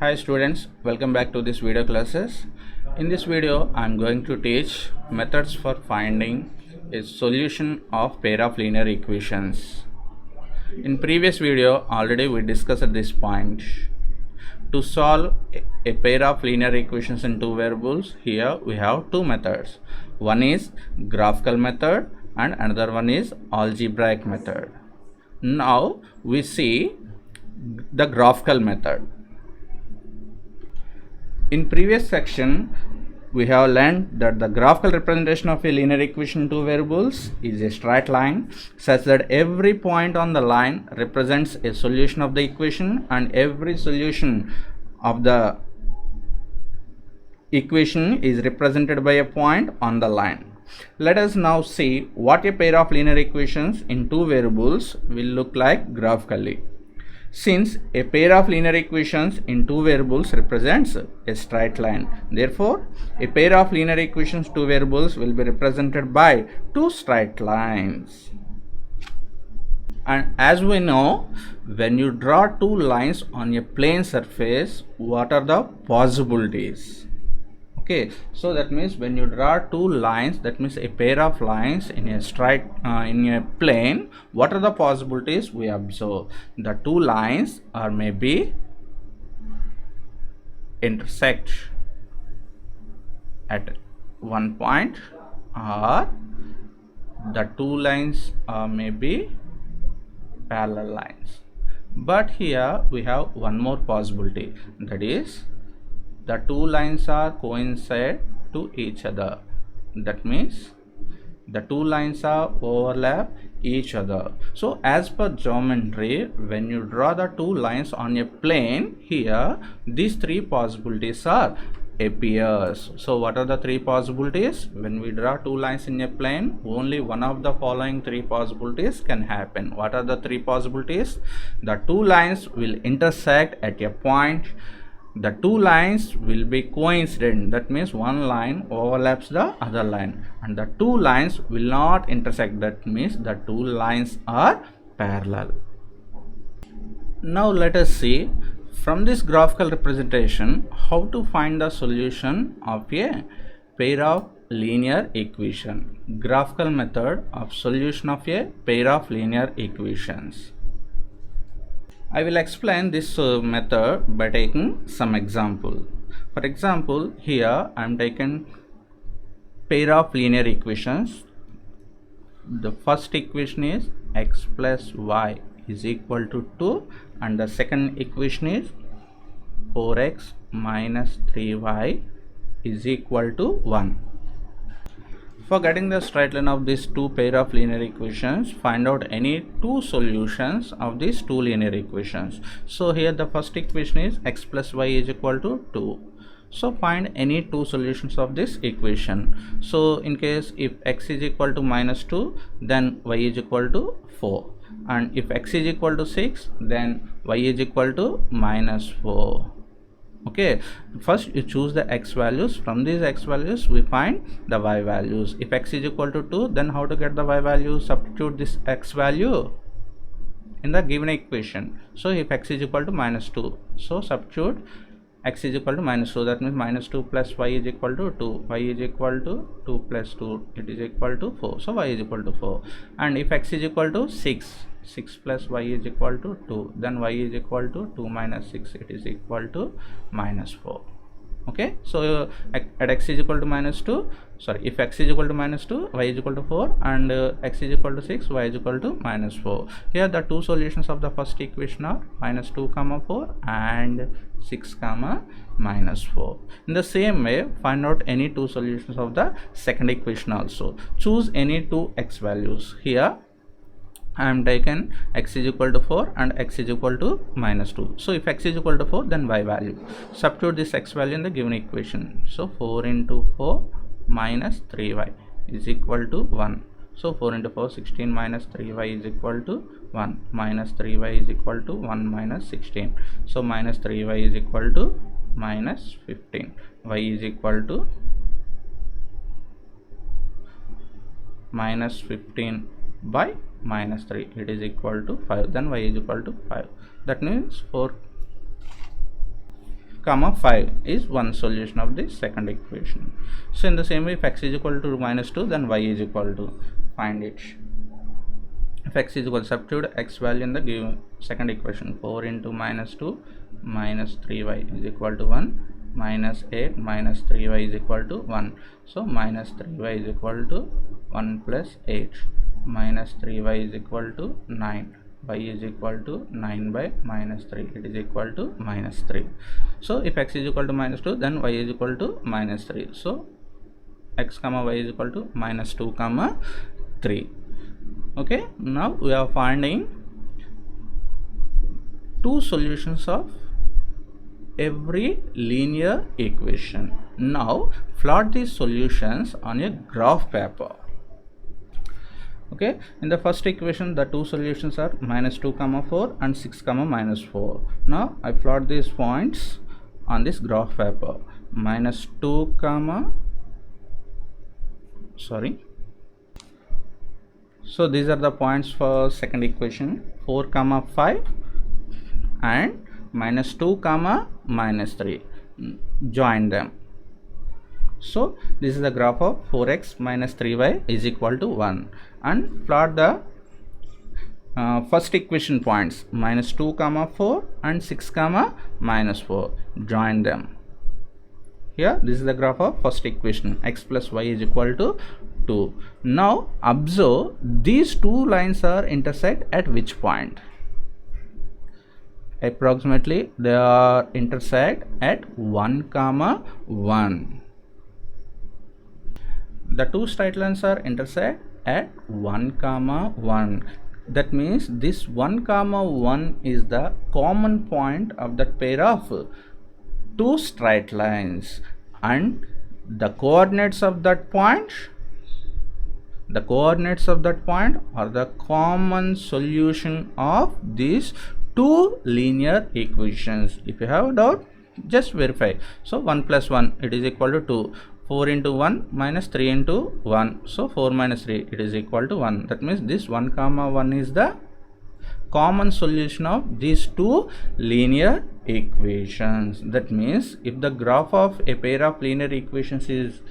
Hi students, welcome back to this video classes. In this video, I am going to teach methods for finding a solution of pair of linear equations. In previous video, already we discussed this point. To solve a pair of linear equations in two variables, here we have two methods. One is graphical method and another one is algebraic method. Now we see the graphical method. In previous section, we have learned that the graphical representation of a linear equation in two variables is a straight line such that every point on the line represents a solution of the equation and every solution of the equation is represented by a point on the line. Let us now see what a pair of linear equations in two variables will look like graphically. Since a pair of linear equations in two variables represents a straight line, therefore a pair of linear equations two variables will be represented by two straight lines. And as we know, when you draw two lines on a plane surface, what are the possibilities? Okay, so that means when you draw two lines, that means a pair of lines in a straight in a plane, what are the possibilities we observe? The two lines are maybe intersect at one point, or the two lines are maybe parallel lines. But here we have one more possibility, that is the two lines are coincide to each other. That means the two lines are overlap each other. So as per geometry, when you draw the two lines on a plane, here these three possibilities are appears. So what are the three possibilities? When we draw two lines in a plane, only one of the following three possibilities can happen. What are the three possibilities? The two lines will intersect at a point. The two lines will be coincident, that means one line overlaps the other line, and the two lines will not intersect, that means the two lines are parallel. Now let us see from this graphical representation how to find the solution of a pair of linear equation. Graphical method of solution of a pair of linear equations. I will explain this method by taking some example. For example, here I am taking pair of linear equations. The first equation is x plus y is equal to 2 and the second equation is 4x minus 3y is equal to 1. For getting the straight line of these two pair of linear equations, find out any two solutions of these two linear equations. So here the first equation is x plus y is equal to 2. So find any two solutions of this equation. So in case if x is equal to minus 2, then y is equal to 4. And if x is equal to 6, then y is equal to minus 4. Okay, first you choose the x values. From these x values we find the y values. If x is equal to 2, then how to get the y value? Substitute this x value in the given equation. So if x is equal to minus 2, so substitute x is equal to minus 2, that means minus 2 plus y is equal to 2, y is equal to 2 plus 2, it is equal to 4, so y is equal to 4. And if x is equal to 6 plus y is equal to 2, then y is equal to 2 minus 6, it is equal to minus 4. Okay, so at x is equal to minus 2, sorry, if x is equal to minus 2, y is equal to 4, and x is equal to 6, y is equal to minus 4. Here the two solutions of the first equation are minus 2 comma 4 and 6 comma minus 4. In the same way, find out any two solutions of the second equation also. Choose any two x values. Here I am taken x is equal to 4 and x is equal to minus 2. So if x is equal to 4, then y value. Substitute this x value in the given equation. So 4 into 4 minus 3y is equal to 1. So 4 into 4, 16 minus 3y is equal to 1. Minus 3y is equal to 1 minus 16. So minus 3y is equal to minus 15. Y is equal to minus 15 by minus 3, it is equal to 5, then y is equal to 5. That means 4 comma 5 is one solution of the second equation. So in the same way, if x is equal to minus 2, then y is equal to, find it. If x is equal to, substitute x value in the given second equation, 4 into minus 2 minus 3y is equal to 1, minus 8 minus 3y is equal to 1. So minus 3y is equal to 1 plus 8, minus 3y is equal to 9, y is equal to 9 by minus 3, it is equal to minus 3. So if x is equal to minus 2, then y is equal to minus 3. So x comma y is equal to minus 2 comma 3. Okay, now we are finding two solutions of every linear equation. Now plot these solutions on a graph paper. Okay, in the first equation the two solutions are minus 2 comma 4 and 6 comma minus 4. Now I plot these points on this graph paper. Minus 2 comma, so these are the points for second equation, 4 comma 5 and minus 2 comma minus 3. Join them. So this is the graph of 4x minus 3y is equal to 1, and plot the first equation points, minus 2 comma 4 and 6 comma minus 4. Join them. Here this is the graph of first equation, x plus y is equal to 2. Now observe, these two lines are intersect at which point? Approximately they are intersect at 1 comma 1. The two straight lines are intersect at 1 comma 1. That means this 1 comma 1 is the common point of that pair of two straight lines, and the coordinates of that point are the common solution of these two linear equations. If you have a doubt, just verify. So 1 plus 1, it is equal to 2. 4 into 1 minus 3 into 1, so 4 minus 3, it is equal to 1. That means this 1 comma 1 is the common solution of these two linear equations. That means if the graph of a pair of linear equations is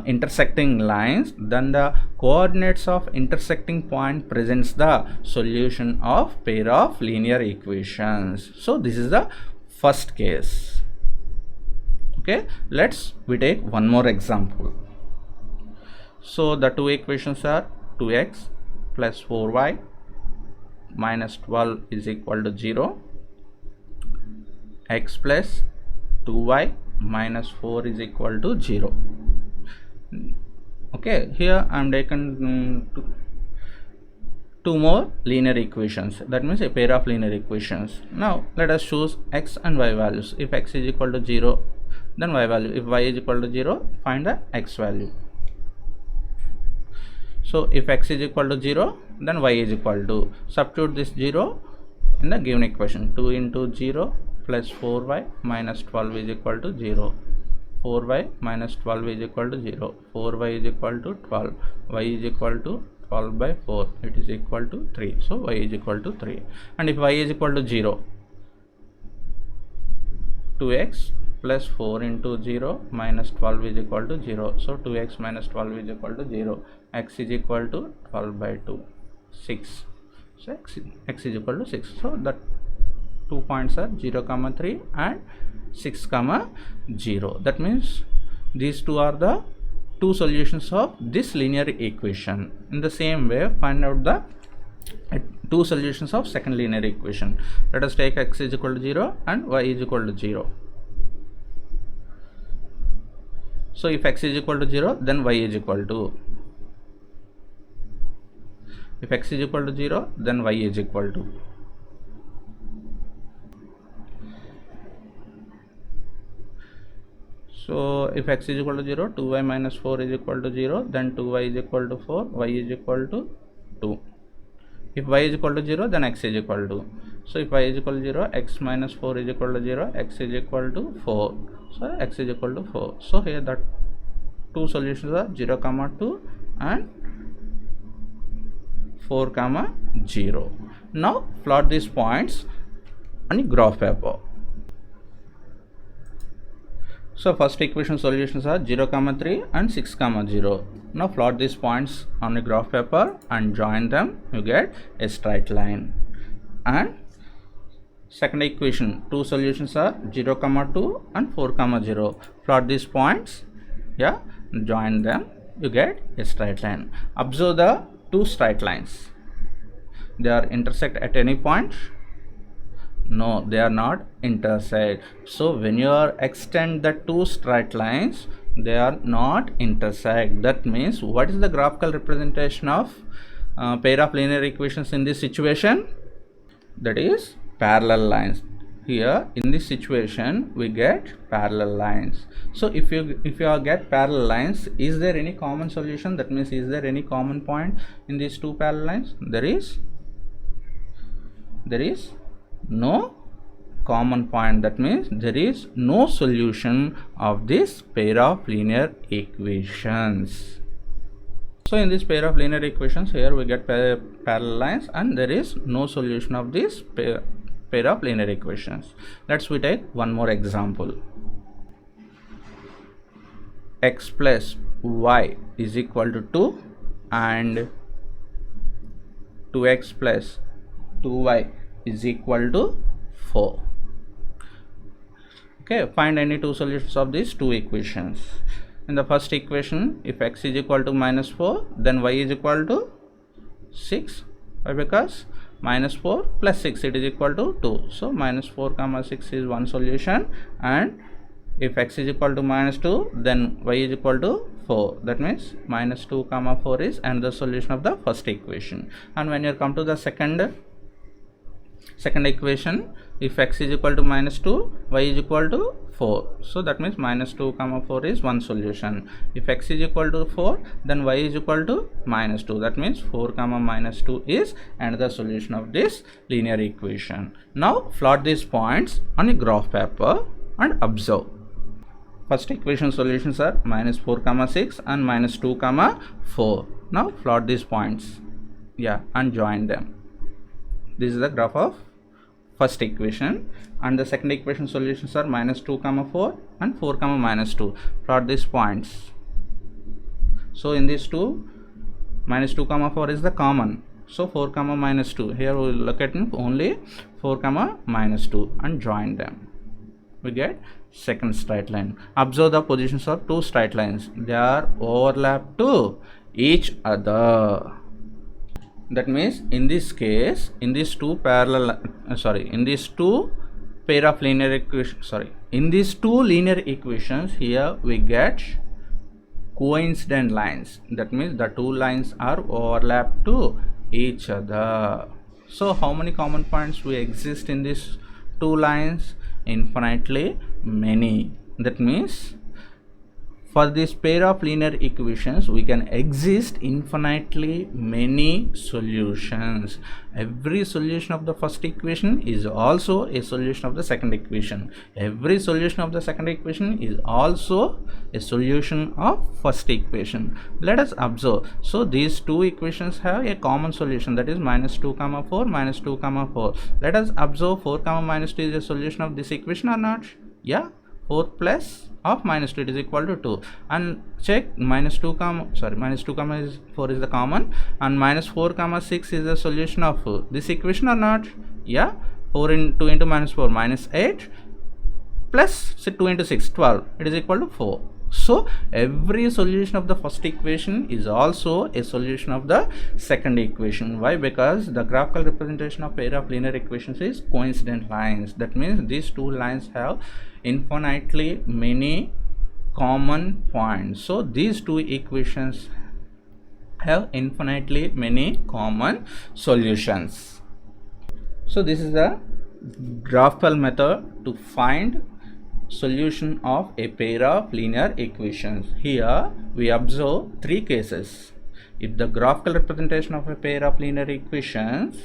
intersecting lines, then the coordinates of intersecting point presents the solution of pair of linear equations. So this is the first case. Okay, we take one more example. So the two equations are 2x plus 4y minus 12 is equal to 0, x plus 2y minus 4 is equal to 0. Okay, here I am taken two more linear equations, that means a pair of linear equations. Now let us choose x and y values. If x is equal to 0, then y value. If y is equal to 0, find the x value. So if x is equal to 0, then y is equal to, substitute this 0 in the given equation. 2 into 0 plus 4y minus 12 is equal to 0. 4y minus 12 is equal to 0. 4y is equal to 12. Y is equal to 12 by 4. It is equal to 3. So y is equal to 3. And if y is equal to 0, 2x plus 4 into 0 minus 12 is equal to 0. So 2x minus 12 is equal to 0. X is equal to 12 by 2, 6. So x is equal to 6. So the 2 points are 0 comma 3 and 6 comma 0. That means these two are the two solutions of this linear equation. In the same way, find out the two solutions of second linear equation. Let us take x is equal to 0 and y is equal to 0. So if x is equal to 0, then y is equal to, if x is equal to 0, then y is equal to. So if x is equal to 0, 2y minus 4 is equal to 0, then 2y is equal to 4, y is equal to 2. If y is equal to 0, then x is equal to. So if y is equal to 0, x minus 4 is equal to 0, x is equal to 4. So x is equal to 4. So here the two solutions are 0 comma 2 and 4 comma 0. Now plot these points on a graph paper. So first equation solutions are 0, 3 and 6, 0. Now plot these points on a graph paper and join them, you get a straight line. And second equation, two solutions are 0, 2 and 4, 0. Plot these points, yeah, join them, you get a straight line. Observe the two straight lines. They are intersect at any point? No, they are not intersect. So when you are extend the two straight lines, they are not intersect. That means what is the graphical representation of pair of linear equations in this situation? That is parallel lines. Here in this situation we get parallel lines. So if you get parallel lines, is there any common solution? That means is there any common point in these two parallel lines? There is no common point. That means there is no solution of this pair of linear equations. So in this pair of linear equations, here we get parallel lines and there is no solution of this pair of linear equations. Let's we take one more example. X plus y is equal to 2 and 2x plus 2y is equal to 4. Okay, find any two solutions of these two equations. In the first equation, if x is equal to minus 4, then y is equal to 6. Why? Because minus 4 plus 6, it is equal to 2. So minus 4 comma 6 is one solution, and if x is equal to minus 2, then y is equal to 4. That means minus 2 comma 4 is another solution of the first equation. And when you come to the second equation, if x is equal to minus 2, y is equal to 4. So that means minus 2 comma 4 is one solution. If x is equal to 4, then y is equal to minus 2. That means 4 comma minus 2 is another solution of this linear equation. Now plot these points on a graph paper and observe. First equation solutions are minus 4 comma 6 and minus 2 comma 4. Now plot these points, yeah, and join them. This is the graph of first equation, and the second equation solutions are minus 2 comma 4 and 4 comma minus 2. Plot these points. So in these two, minus 2 comma 4 is the common, so 4 comma minus 2. Here we will look at only 4 comma minus 2 and join them. We get second straight line. Observe the positions of two straight lines. They are overlapped to each other. That means in this case, in these two pair of linear equations, in these two linear equations, here we get coincident lines. That means the two lines are overlapped to each other. So how many common points we exist in these two lines? Infinitely many. That means for this pair of linear equations, we can exist infinitely many solutions. Every solution of the first equation is also a solution of the second equation. Every solution of the second equation is also a solution of first equation. Let us observe. So these two equations have a common solution, that is minus 2 comma 4 minus 2 comma 4. Let us observe 4 comma minus 2 is a solution of this equation or not? Yeah, 4 plus of minus 2, it is equal to 2, and check minus 2 comma 4 is the common, and minus 4 comma 6 is the solution of this equation or not? Yeah, 4 into 2 into minus 4 minus 8 plus 2 into 6 12, it is equal to 4. So every solution of the first equation is also a solution of the second equation. Why? Because the graphical representation of pair of linear equations is coincident lines. That means these two lines have infinitely many common points. So these two equations have infinitely many common solutions. So this is the graphical method to find solution of a pair of linear equations. Here we observe three cases. If the graphical representation of a pair of linear equations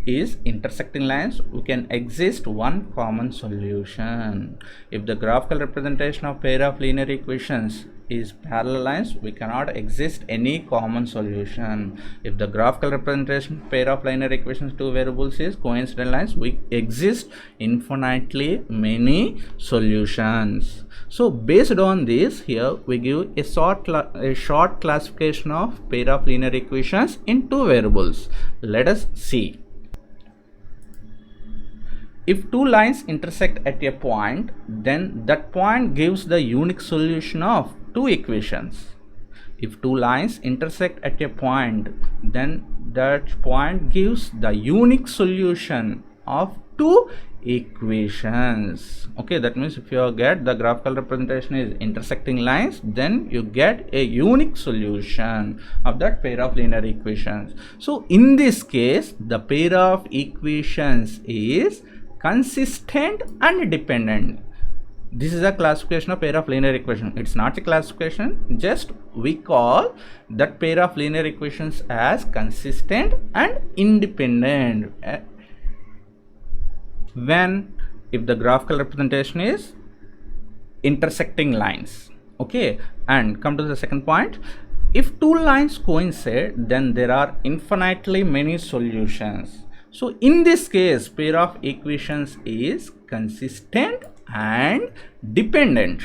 is intersecting lines, we can exist one common solution. If the graphical representation of pair of linear equations is parallel lines, we cannot exist any common solution. If the graphical representation pair of linear equations two variables is coincident lines, we exist infinitely many solutions. So based on this, here we give a short classification of pair of linear equations in two variables. Let us see. If two lines intersect at a point, then that point gives the unique solution of two equations. If two lines intersect at a point, then that point gives the unique solution of two equations. Okay, that means if you get the graphical representation is intersecting lines, then you get a unique solution of that pair of linear equations. So in this case, the pair of equations is consistent and dependent. This is a classification of pair of linear equation. It's not a classification, just we call that pair of linear equations as consistent and independent when if the graphical representation is intersecting lines. Okay, and come to the second point. If two lines coincide, then there are infinitely many solutions. So in this case, pair of equations is consistent and dependent.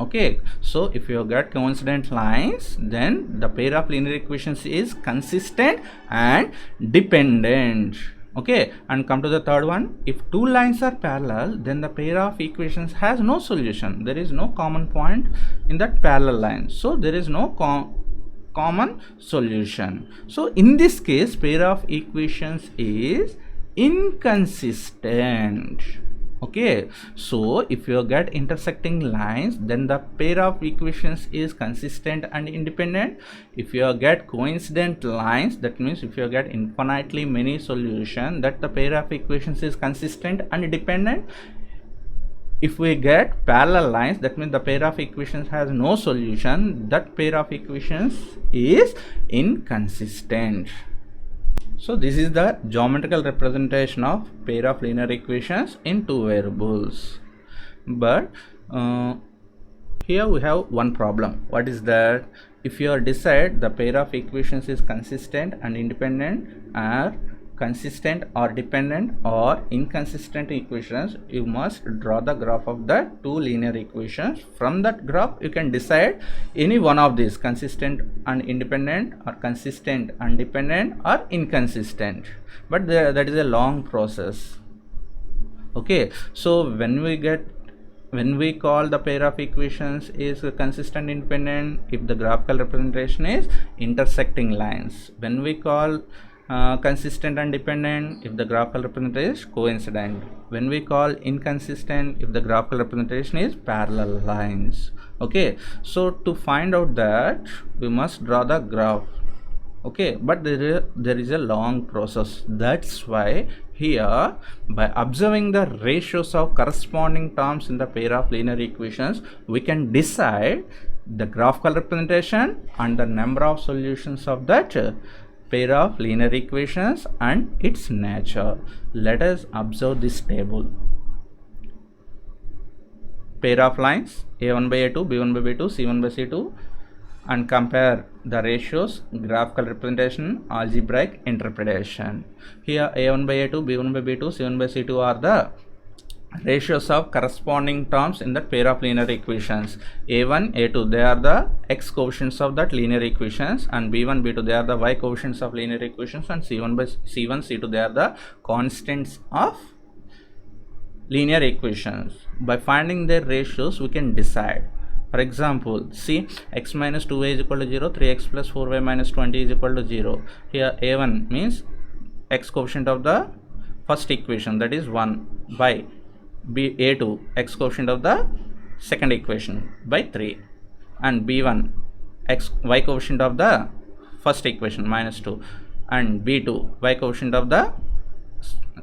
Okay, so if you get coincident lines, then the pair of linear equations is consistent and dependent. Okay, and come to the third one. If two lines are parallel, then the pair of equations has no solution. There is no common point in that parallel line, so there is no common solution. So in this case, pair of equations is inconsistent. Okay, so if you get intersecting lines, then the pair of equations is consistent and independent. If you get coincident lines, that means if you get infinitely many solutions, that the pair of equations is consistent and dependent. If we get parallel lines, that means the pair of equations has no solution, that pair of equations is inconsistent. So this is the geometrical representation of pair of linear equations in two variables. But here we have one problem. What is that? If you decide the pair of equations is consistent and independent, or consistent or dependent or inconsistent equations, you must draw the graph of the two linear equations. From that graph you can decide any one of these, consistent and independent, or consistent and dependent, or inconsistent, but that is a long process. Okay, so when we call the pair of equations is consistent independent if the graphical representation is intersecting lines. When we call consistent and dependent if the graphical representation is coincident. When we call inconsistent if the graphical representation is parallel lines. Okay, so to find out that, we must draw the graph. Okay, but there is a long process. That's why here, by observing the ratios of corresponding terms in the pair of linear equations, we can decide the graphical representation and the number of solutions of that pair of linear equations and its nature. Let us observe this table. Pair of lines a1 by a2, b1 by b2, c1 by c2, and compare the ratios, graphical representation, algebraic interpretation. Here a1 by a2, b1 by b2, c1 by c2 are the ratios of corresponding terms in that pair of linear equations. a1, a2, they are the x coefficients of that linear equations, and b1, b2, they are the y coefficients of linear equations, and c1 by c1, c2, they are the constants of linear equations. By finding their ratios, we can decide. For example, see, x minus 2y is equal to 0, 3x plus 4y minus 20 is equal to 0. Here a1 means x coefficient of the first equation, that is 1, by a2 x coefficient of the second equation by 3, and b1 y coefficient of the first equation minus 2, and b2 y coefficient of the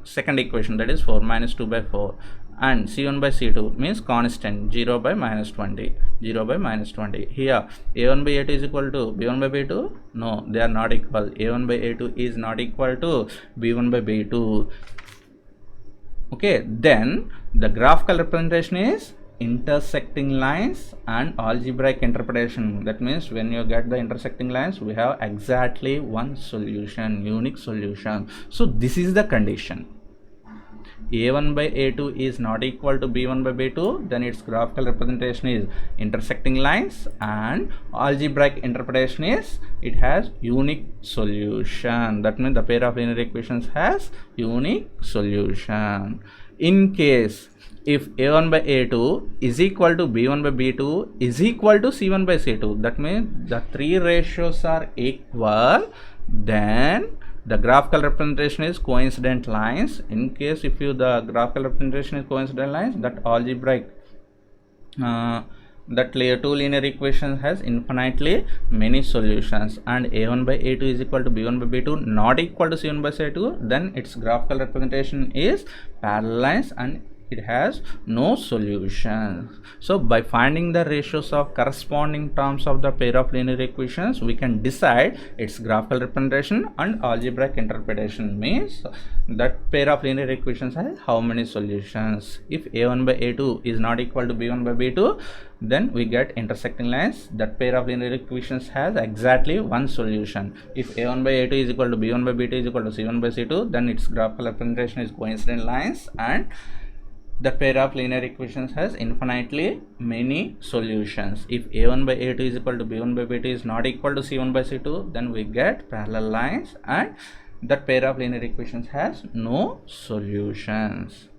second equation, that is 4, minus 2 by 4, and C1 by C2 means constant 0 by minus 20, 0 by minus 20. Here A1 by A2 is equal to B1 by B2. No, they are not equal. A1 by A2 is not equal to B1 by B2. Okay, then the graphical representation is intersecting lines and algebraic interpretation. That means when you get the intersecting lines, we have exactly one solution, unique solution. So this is the condition. A1 by A2 is not equal to B1 by B2, then its graphical representation is intersecting lines, and algebraic interpretation is it has unique solution. That means the pair of linear equations has unique solution. In case if A1 by A2 is equal to B1 by B2 is equal to C1 by C2, that means the three ratios are equal, then the graphical representation is coincident lines. In case if the graphical representation is coincident lines, that algebraic that two linear equations has infinitely many solutions, and A1 by A2 is equal to B1 by B2 not equal to C1 by C2, then its graphical representation is parallel lines and it has no solutions. So by finding the ratios of corresponding terms of the pair of linear equations, we can decide its graphical representation, and algebraic interpretation means that pair of linear equations has how many solutions. If A1 by A2 is not equal to B1 by B2, then we get intersecting lines. That pair of linear equations has exactly one solution. If A1 by A2 is equal to B1 by B2 is equal to C1 by C2, then its graphical representation is coincident lines, and the pair of linear equations has infinitely many solutions. If A1 by A2 is equal to B1 by B2 is not equal to C1 by C2, then we get parallel lines, and that pair of linear equations has no solutions.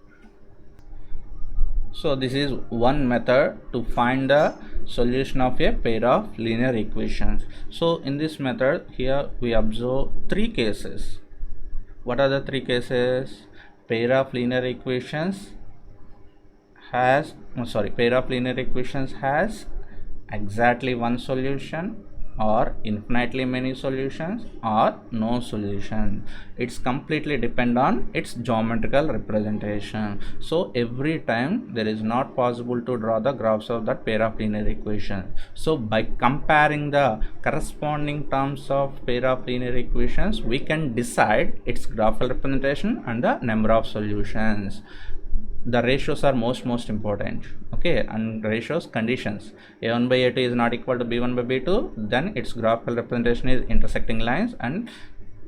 So this is one method to find the solution of a pair of linear equations. So in this method, here we observe three cases. What are the three cases? Pair of linear equations has exactly one solution, or infinitely many solutions, or no solution. It's completely depend on its geometrical representation. So every time there is not possible to draw the graphs of that pair of linear equation. So by comparing the corresponding terms of pair of linear equations, we can decide its graphical representation and the number of solutions. The ratios are most important. Okay, and ratios conditions. A1 by A2 is not equal to B1 by B2, then its graphical representation is intersecting lines, and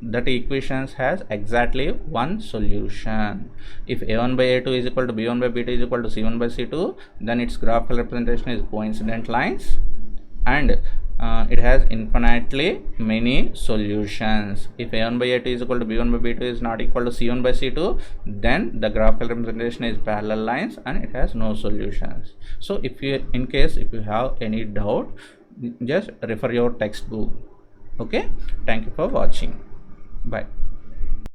that equations has exactly one solution. If A1 by A2 is equal to B1 by B2 is equal to C1 by C2, then its graphical representation is coincident lines, and it has infinitely many solutions. If A1 by A2 is equal to B1 by B2 is not equal to C1 by C2, then the graphical representation is parallel lines and it has no solutions. So if you have any doubt, just refer your textbook. Okay, thank you for watching. Bye.